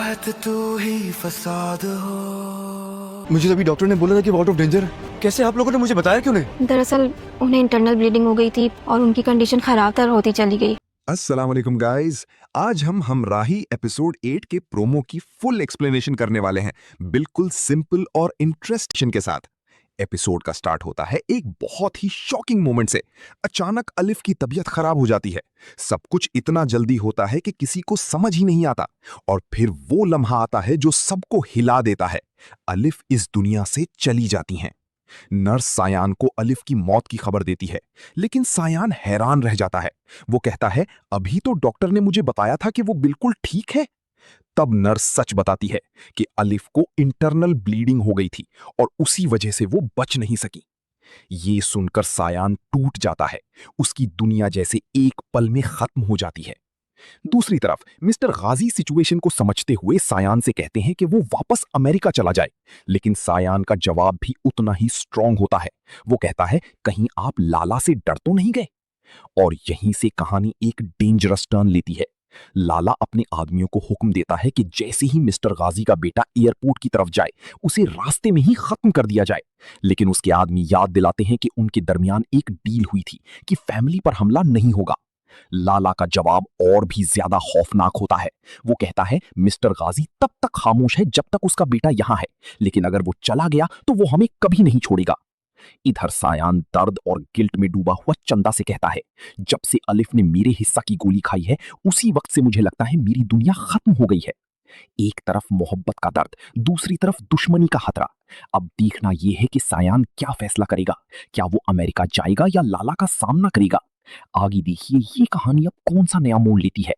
राहत तू ही फसाद हो। मुझे तो अभी डॉक्टर ने बोला था कि आउट ऑफ डेंजर। कैसे आप लोगों ने मुझे बताया क्यों नहीं? दरअसल उन्हें इंटरनल ब्लीडिंग हो गई थी और उनकी कंडीशन खराब तर होती चली गई। अस्सलाम वालेकुम गाइस, आज हम हमराही एपिसोड 8 के प्रोमो की फुल एक्सप्लेनेशन करने वाले हैं, बिल्कुल सिंपल और इंटरेस्टिंग के साथ। एपिसोड का स्टार्ट होता है एक बहुत ही शॉकिंग मोमेंट से। अचानक अलिफ की तबीयत खराब हो जाती है। सब कुछ इतना जल्दी होता है कि किसी को समझ ही नहीं आता। और फिर वो लम्हा आता है जो सबको हिला देता है। अलिफ इस दुनिया से चली जाती हैं। नर्स सायान को अलिफ की मौत की खबर देती है, लेकिन सायान हैरान रह जाता है। वो कहता है, अभी तो डॉक्टर ने मुझे बताया था कि वो बिल्कुल ठीक है। तब नर्स सच बताती है कि अलिफ को इंटरनल ब्लीडिंग हो गई थी और उसी वजह से वो बच नहीं सकी। ये सुनकर सायान टूट जाता है। उसकी दुनिया जैसे एक पल में खत्म हो जाती है। दूसरी तरफ मिस्टर गाजी सिचुएशन को समझते हुए सायान से कहते हैं कि वो वापस अमेरिका चला जाए, लेकिन सायान का जवाब भी उतना ही स्ट्रांग होता है। वो कहता है, कहीं आप लाला से डर तो नहीं गए? और यहीं से कहानी एक डेंजरस टर्न लेती है। लाला अपने आदमियों को हुक्म देता है कि जैसे ही मिस्टर गाजी का बेटा एयरपोर्ट की तरफ जाए, उसे रास्ते में ही खत्म कर दिया जाए। लेकिन उसके आदमी याद दिलाते हैं कि उनके दरमियान एक डील हुई थी कि फैमिली पर हमला नहीं होगा। लाला का जवाब और भी ज्यादा खौफनाक होता है। वो कहता है, मिस्टर गाजी तब तक खामोश है जब तक उसका बेटा यहां है, लेकिन अगर वो चला गया तो वो हमें कभी नहीं छोड़ेगा। इधर सायान दर्द और गिल्ट में डूबा हुआ चंदा से कहता है, जब से अलिफ ने मेरे हिस्सा की गोली खाई है, उसी वक्त से मुझे लगता है मेरी दुनिया खत्म हो गई है। एक तरफ मोहब्बत का दर्द, दूसरी तरफ दुश्मनी का खतरा। अब देखना यह है कि सायान क्या फैसला करेगा। क्या वो अमेरिका जाएगा या लाला का सामना करेगा? आगे देखिए ये कहानी अब कौन सा नया मोड़ लेती है।